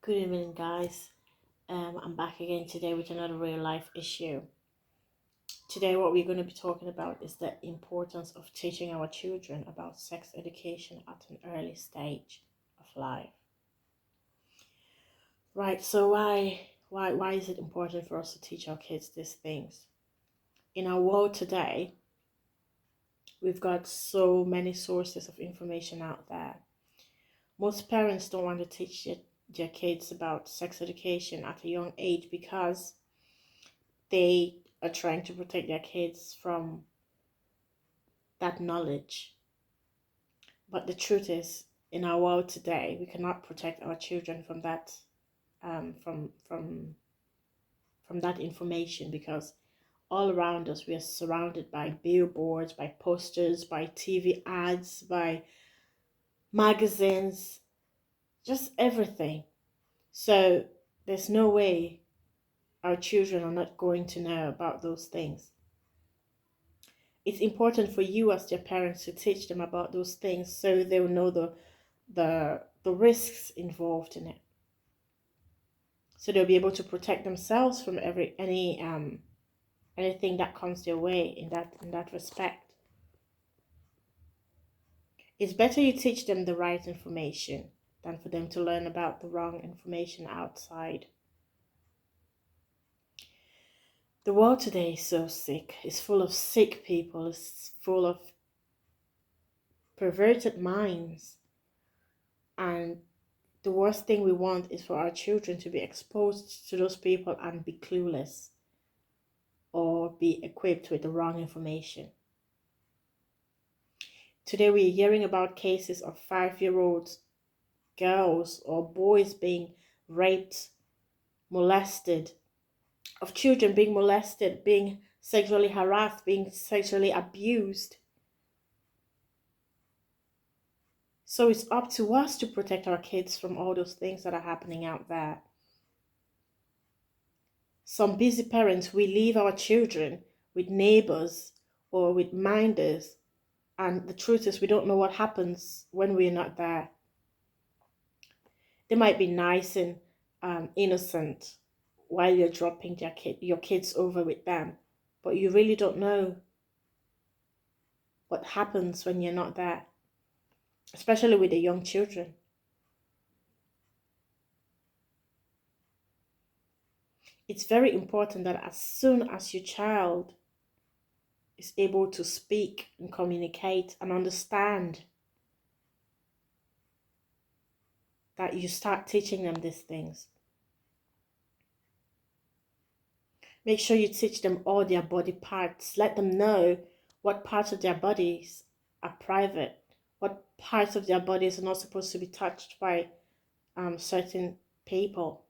Good evening, guys. I'm back again today with another real life issue. Today, what we're going to be talking about is the importance of teaching our children about sex education at an early stage of life. Right. So, why is it important for us to teach our kids these things? In our world today, we've got so many sources of information out there. Most parents don't want to teach their kids about sex education at a young age because they are trying to protect their kids from that knowledge. But the truth is, in our world today, we cannot protect our children from that, um, from from from that information because all around us we are surrounded by billboards, by posters, by TV ads, by magazines, just everything. So there's no way our children are not going to know about those things. It's important for you as their parents to teach them about those things so they will know the risks involved in it. So they'll be able to protect themselves from anything that comes their way in that respect. It's better you teach them the right information than for them to learn about the wrong information outside. The world today is so sick. It's full of sick people. It's full of perverted minds. And the worst thing we want is for our children to be exposed to those people and be clueless or be equipped with the wrong information. Today we're hearing about cases of 5-year-old girls or boys being raped, molested, of children being molested, being sexually harassed, being sexually abused. So it's up to us to protect our kids from all those things that are happening out there. Some busy parents, we leave our children with neighbors or with minders, and the truth is we don't know what happens when we're not there. They might be nice and innocent while you're dropping your kids over with them, but you really don't know what happens when you're not there, especially with the young children. It's very important that as soon as your child is able to speak and communicate and understand, that you start teaching them these things. Make sure you teach them all their body parts. Let them know what parts of their bodies are private, what parts of their bodies are not supposed to be touched by certain people.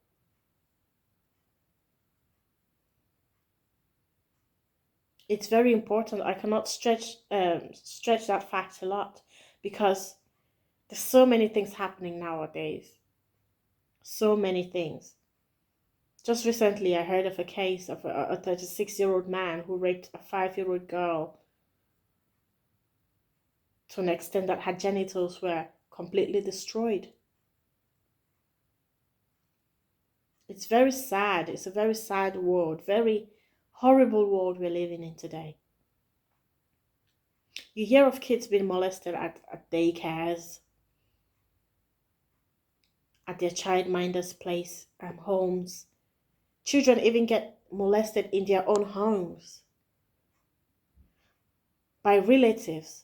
It's very important. I cannot stretch that fact a lot because there's so many things happening nowadays. So many things. Just recently, I heard of a case of a 36-year-old man who raped a 5-year-old girl to an extent that her genitals were completely destroyed. It's very sad. It's a very sad world, very horrible world we're living in today. You hear of kids being molested at daycares, at their childminders' place, homes. Children even get molested in their own homes by relatives.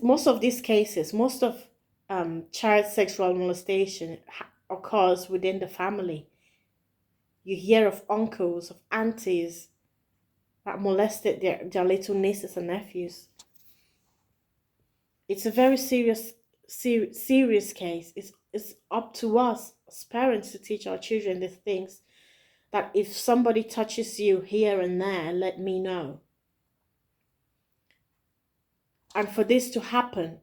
Most of these cases, most of child sexual molestation occurs within the family. You hear of uncles, of aunties that molested their little nieces and nephews. It's a very serious case. It's up to us as parents to teach our children these things, that if somebody touches you here and there, let me know. And for this to happen,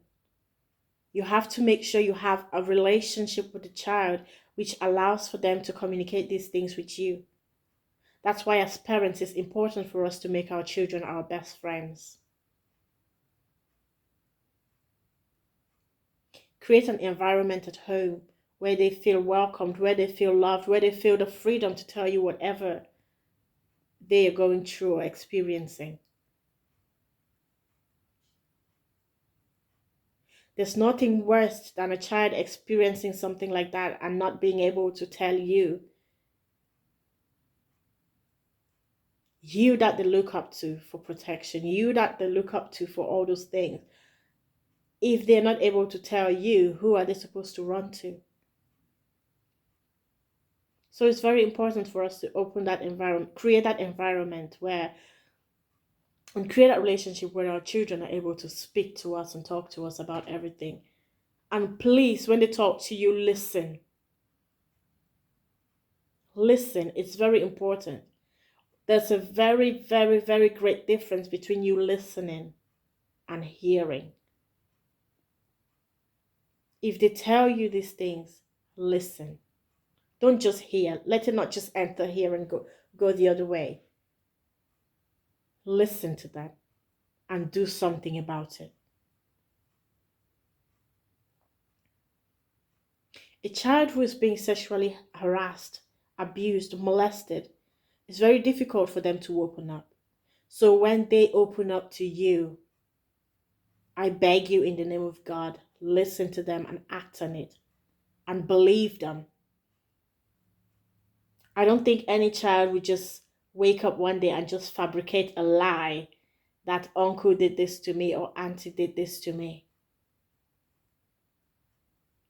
you have to make sure you have a relationship with the child which allows for them to communicate these things with you. That's why as parents it's important for us to make our children our best friends. Create an environment at home where they feel welcomed, where they feel loved, where they feel the freedom to tell you whatever they are going through or experiencing. There's nothing worse than a child experiencing something like that and not being able to tell you, you that they look up to for protection, you that they look up to for all those things. If they're not able to tell you, who are they supposed to run to? So it's very important for us to open that environment, create that environment where, and create that relationship where our children are able to speak to us and talk to us about everything. And please, when they talk to you, listen. Listen, it's very important. There's a very, very, very great difference between you listening and hearing. If they tell you these things, listen. Don't just hear. Let it not just enter here and go the other way. Listen to that and do something about it. A child who is being sexually harassed, abused, molested, it's very difficult for them to open up. So when they open up to you, I beg you in the name of God, listen to them and act on it and believe them. I don't think any child would just wake up one day and just fabricate a lie that uncle did this to me or auntie did this to me.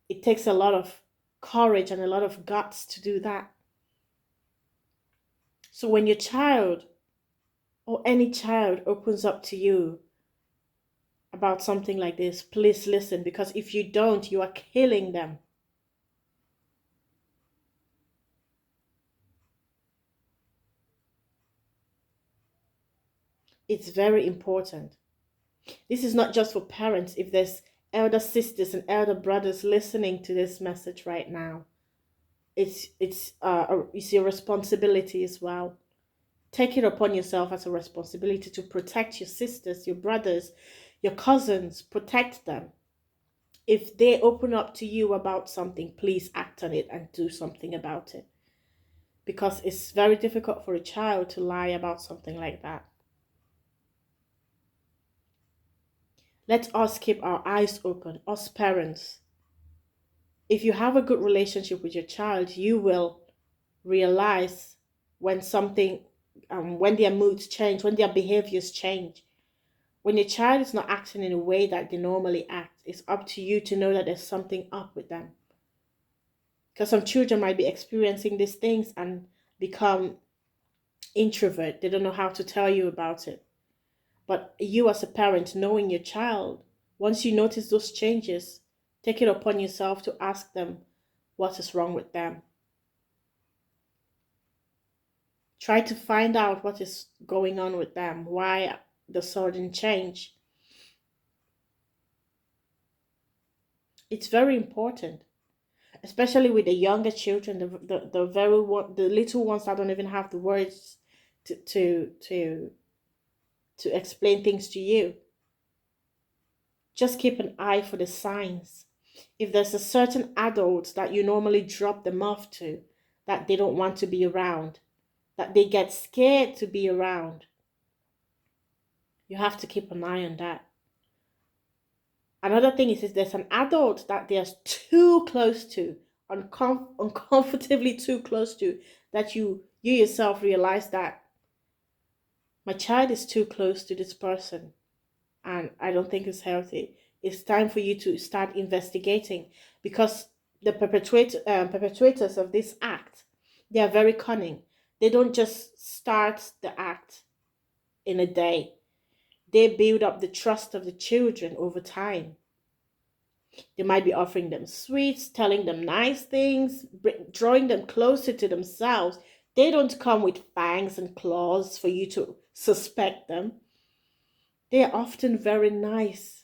It takes a lot of courage and a lot of guts to do that. So when your child or any child opens up to you about something like this, please listen, because if you don't, you are killing them. It's very important. This is not just for parents. If there's elder sisters and elder brothers listening to this message right now, it's your responsibility as well. Take it upon yourself as a responsibility to protect your sisters, your brothers, your cousins. Protect them. If they open up to you about something, please act on it and do something about it. Because it's very difficult for a child to lie about something like that. Let us keep our eyes open, us parents. If you have a good relationship with your child, you will realize when when their moods change, when their behaviors change. When your child is not acting in a way that they normally act, it's up to you to know that there's something up with them. Because some children might be experiencing these things and become introvert. They don't know how to tell you about it. But you as a parent, knowing your child, once you notice those changes, take it upon yourself to ask them what is wrong with them. Try to find out what is going on with them, why the sudden change. It's very important, especially with the younger children, the little ones that don't even have the words to explain things to you. Just keep an eye for the signs. If there's a certain adult that you normally drop them off to, that they don't want to be around, that they get scared to be around, you have to keep an eye on that. Another thing is if there's an adult that they're too close to, uncomfortably too close to, that you yourself realize that my child is too close to this person and I don't think it's healthy. It's time for you to start investigating, because the perpetrators of this act, they are very cunning. They don't just start the act in a day. They build up the trust of the children over time. They might be offering them sweets, telling them nice things, drawing them closer to themselves. They don't come with fangs and claws for you to suspect them. They are often very nice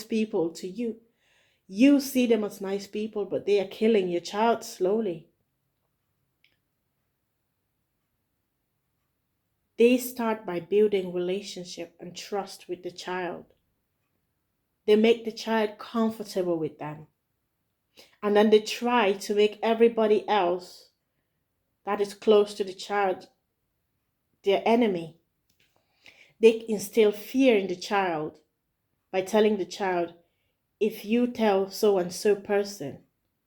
people to you. You see them as nice people, but they are killing your child slowly. They start by building relationship and trust with the child. They make the child comfortable with them. And then they try to make everybody else that is close to the child their enemy. They instill fear in the child by telling the child, if you tell so and so person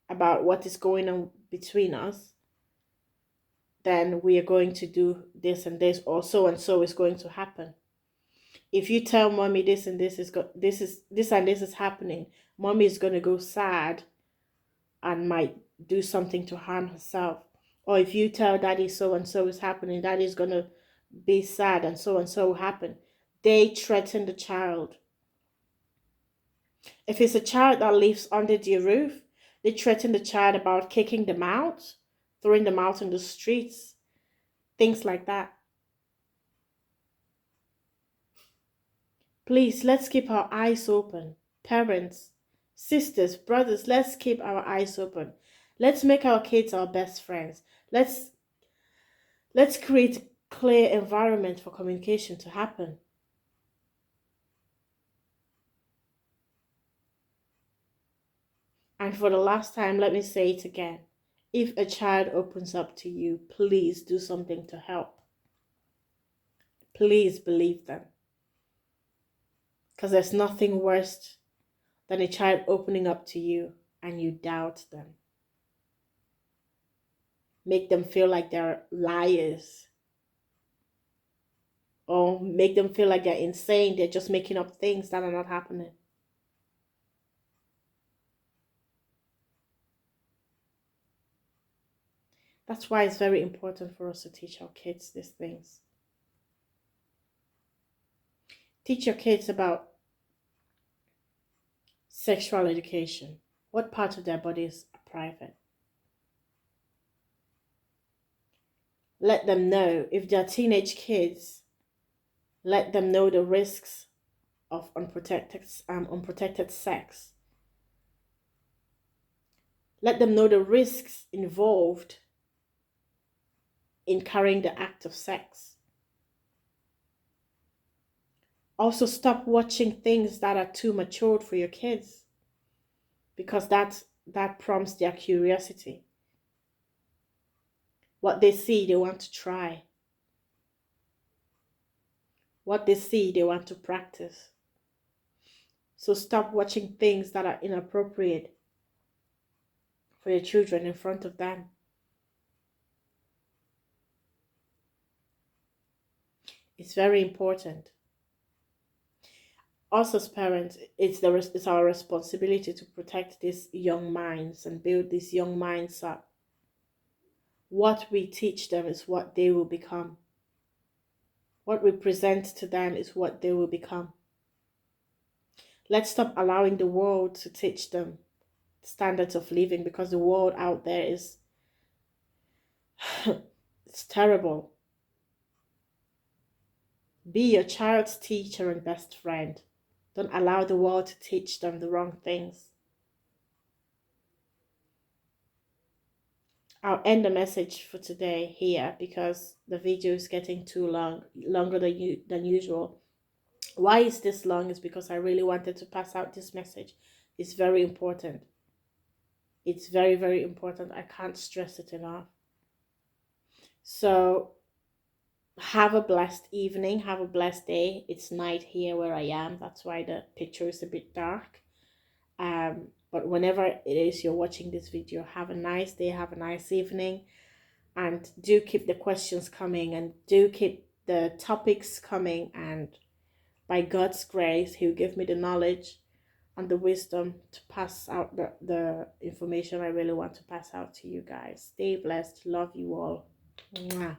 about what is going on between us, then we are going to do this and this, or so and so is going to happen. If you tell mommy this and this and this is happening, mommy is going to go sad and might do something to harm herself. Or if you tell daddy so and so is happening, daddy's going to be sad and so will happen. They threaten the child. If it's a child that lives under the roof, they threaten the child about kicking them out, throwing them out in the streets, things like that. Please, let's keep our eyes open. Parents, sisters, brothers, let's keep our eyes open. Let's make our kids our best friends. Let's create a clear environment for communication to happen. And for the last time, let me say it again. If a child opens up to you, please do something to help. Please believe them. Because there's nothing worse than a child opening up to you and you doubt them. Make them feel like they're liars. Or make them feel like they're insane. They're just making up things that are not happening. That's why it's very important for us to teach our kids these things. Teach your kids about sexual education. What part of their bodies are private? Let them know, if they're teenage kids, let them know the risks of unprotected sex. Let them know the risks involved in carrying the act of sex. Also, stop watching things that are too matured for your kids, because that prompts their curiosity. What they see, they want to try. What they see, they want to practice. So stop watching things that are inappropriate for your children in front of them. It's very important. Us as parents, it's our responsibility to protect these young minds and build these young minds up. What we teach them is what they will become. What we present to them is what they will become. Let's stop allowing the world to teach them standards of living, because the world out there is it's terrible. Be your child's teacher and best friend. Don't allow the world to teach them the wrong things. I'll end the message for today here because the video is getting too long, longer than usual. Why is this long? Is because I really wanted to pass out this message. It's very important. It's very, very important. I can't stress it enough. So have a blessed evening. Have a blessed day. It's night here where I am. That's why the picture is a bit dark. But whenever it is you're watching this video, have a nice day. Have a nice evening. And do keep the questions coming. And do keep the topics coming. And by God's grace, He'll give me the knowledge and the wisdom to pass out the information I really want to pass out to you guys. Stay blessed. Love you all. Mwah.